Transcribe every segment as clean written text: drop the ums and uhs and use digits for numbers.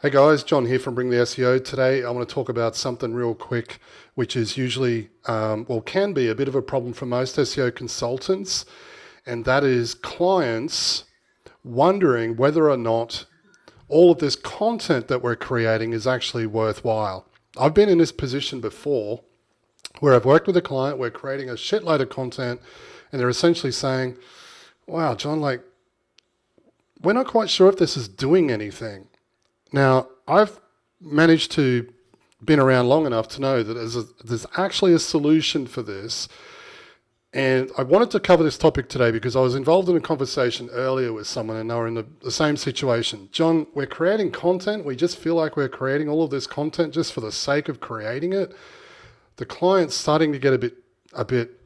Hey guys, John here from Bring the SEO. Today I want to talk about something real quick, which is usually, can be a bit of a problem for most SEO consultants, and that is clients wondering whether or not all of this content that we're creating is actually worthwhile. I've been in this position before where I've worked with a client, we're creating a shitload of content, and they're essentially saying, wow, John, we're not quite sure if this is doing anything. Now, I've managed to been around long enough to know that there's actually a solution for this. And I wanted to cover this topic today because I was involved in a conversation earlier with someone and they were in the same situation. John, we're creating content. We just feel like we're creating all of this content just for the sake of creating it. The client's starting to get a bit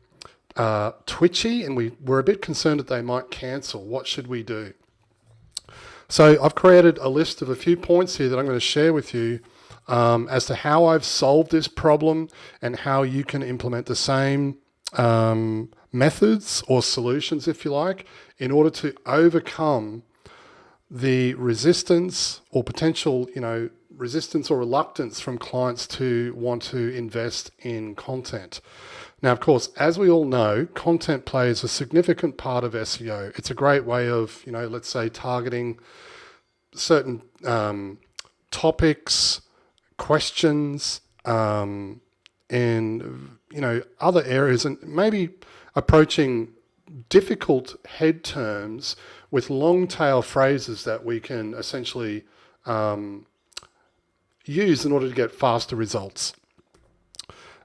twitchy, and we're a bit concerned that they might cancel. What should we do? So I've created a list of a few points here that I'm going to share with you as to how I've solved this problem and how you can implement the same methods or solutions, if you like, in order to overcome the resistance or potential, resistance or reluctance from clients to want to invest in content. Now, of course, as we all know, content plays a significant part of SEO. It's a great way of, let's say targeting certain topics, questions, and, other areas, and maybe approaching difficult head terms with long tail phrases that we can essentially use in order to get faster results.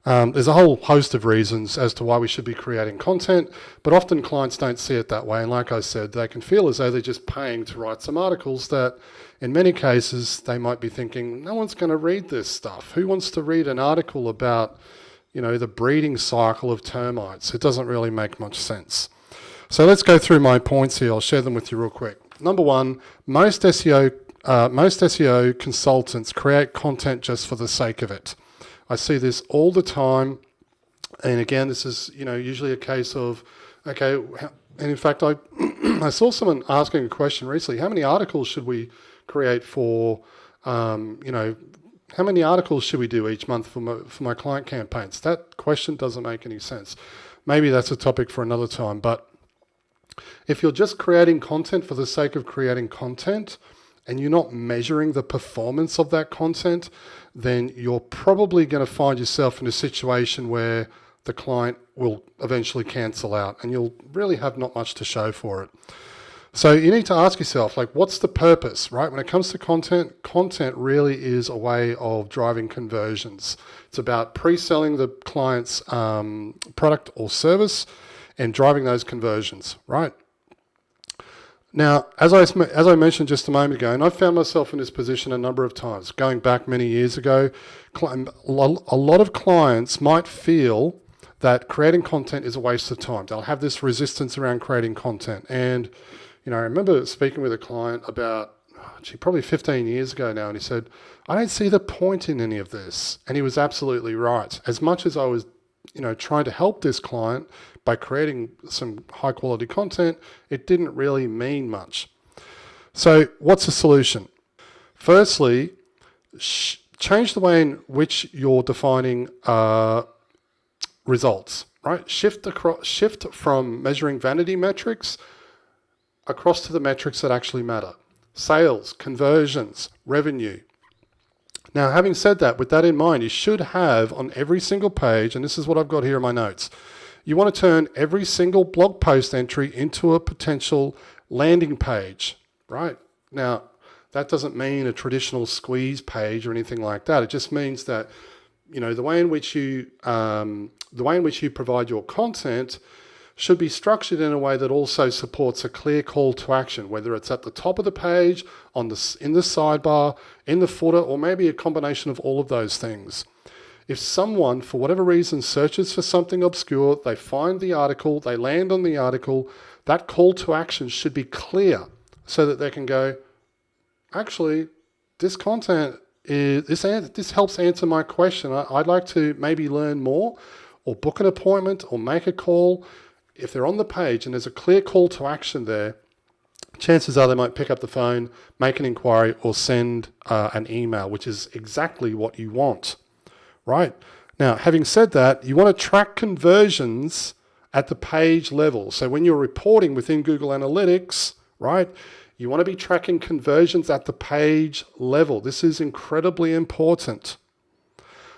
There's a whole host of reasons as to why we should be creating content, but often clients don't see it that way. And like I said, they can feel as though they're just paying to write some articles that in many cases they might be thinking, no one's going to read this stuff. Who wants to read an article about, the breeding cycle of termites? It doesn't really make much sense. So let's go through my points here. I'll share them with you real quick. Number one, most SEO consultants create content just for the sake of it. I see this all the time, and again, this is usually a case of, okay, and in fact, I I saw someone asking a question recently: how many articles should we create for, how many articles should we do each month for my client campaigns? That question doesn't make any sense. Maybe that's a topic for another time, but if you're just creating content for the sake of creating content, and you're not measuring the performance of that content, then you're probably going to find yourself in a situation where the client will eventually cancel out and you'll really have not much to show for it. So you need to ask yourself, what's the purpose, right? When it comes to content really is a way of driving conversions. It's about pre-selling the client's product or service and driving those conversions, right? Now, as I mentioned just a moment ago, and I've found myself in this position a number of times, going back many years ago, a lot of clients might feel that creating content is a waste of time. They'll have this resistance around creating content. And, I remember speaking with a client about, probably 15 years ago now, and he said, I don't see the point in any of this. And he was absolutely right. As much as I was trying to help this client by creating some high quality content, it didn't really mean much. So what's the solution? Firstly, change the way in which you're defining results, right? Shift from measuring vanity metrics across to the metrics that actually matter. Sales, conversions, revenue. Now, having said that, with that in mind, you should have on every single page, and this is what I've got here in my notes, you want to turn every single blog post entry into a potential landing page, right? Now, that doesn't mean a traditional squeeze page or anything like that. It just means that, the way in which you provide your content should be structured in a way that also supports a clear call to action, whether it's at the top of the page, in the sidebar, in the footer, or maybe a combination of all of those things. If someone, for whatever reason, searches for something obscure, they find the article, they land on the article, that call to action should be clear so that they can go, actually, this content this helps answer my question. I'd like to maybe learn more or book an appointment or make a call. If they're on the page and there's a clear call to action there, chances are they might pick up the phone, make an inquiry, or send an email, which is exactly what you want, right? Now, having said that, you want to track conversions at the page level. So when you're reporting within Google Analytics, right, you want to be tracking conversions at the page level. This is incredibly important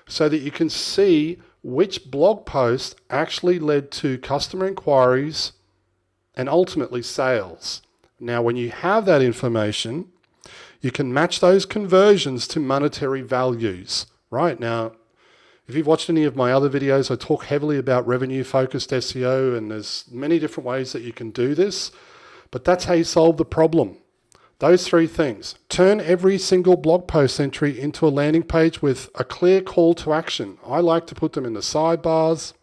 so that you can see which blog post actually led to customer inquiries and ultimately sales. Now, when you have that information, you can match those conversions to monetary values, right? Now, if you've watched any of my other videos, I talk heavily about revenue-focused SEO, and there's many different ways that you can do this, but that's how you solve the problem. Those three things. Turn every single blog post entry into a landing page with a clear call to action. I like to put them in the sidebars,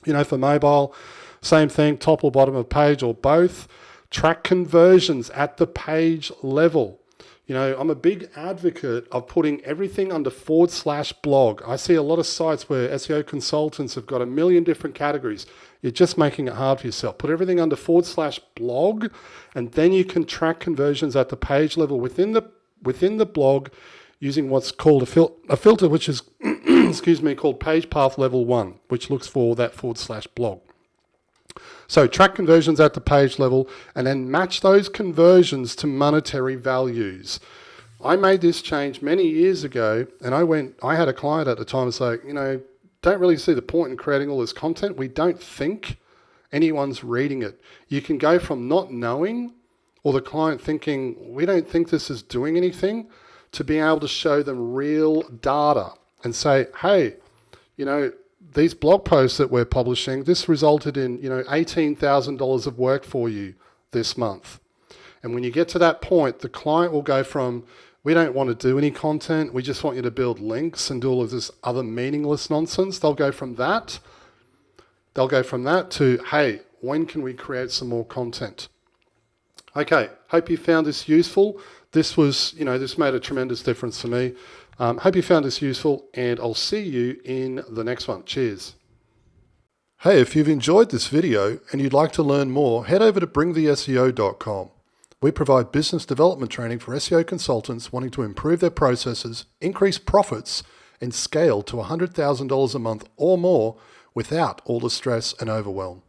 for mobile. Same thing, top or bottom of page or both. Track conversions at the page level. I'm a big advocate of putting everything under /blog. I see a lot of sites where SEO consultants have got a million different categories. You're just making it hard for yourself. Put everything under /blog, and then you can track conversions at the page level within the blog using what's called a filter, which is called Page Path Level 1, which looks for that /blog. So track conversions at the page level and then match those conversions to monetary values. I made this change many years ago, and I had a client at the time say, don't really see the point in creating all this content. We don't think anyone's reading it. You can go from not knowing or the client thinking, we don't think this is doing anything, to being able to show them real data and say, hey, these blog posts that we're publishing, this resulted in, $18,000 of work for you this month. And when you get to that point, the client will go from, we don't want to do any content, we just want you to build links and do all of this other meaningless nonsense. They'll go from that to, hey, when can we create some more content? Okay, hope you found this useful. This made a tremendous difference for me. Hope you found this useful, and I'll see you in the next one. Cheers. Hey, if you've enjoyed this video and you'd like to learn more, head over to bringtheseo.com. We provide business development training for SEO consultants wanting to improve their processes, increase profits, and scale to $100,000 a month or more without all the stress and overwhelm.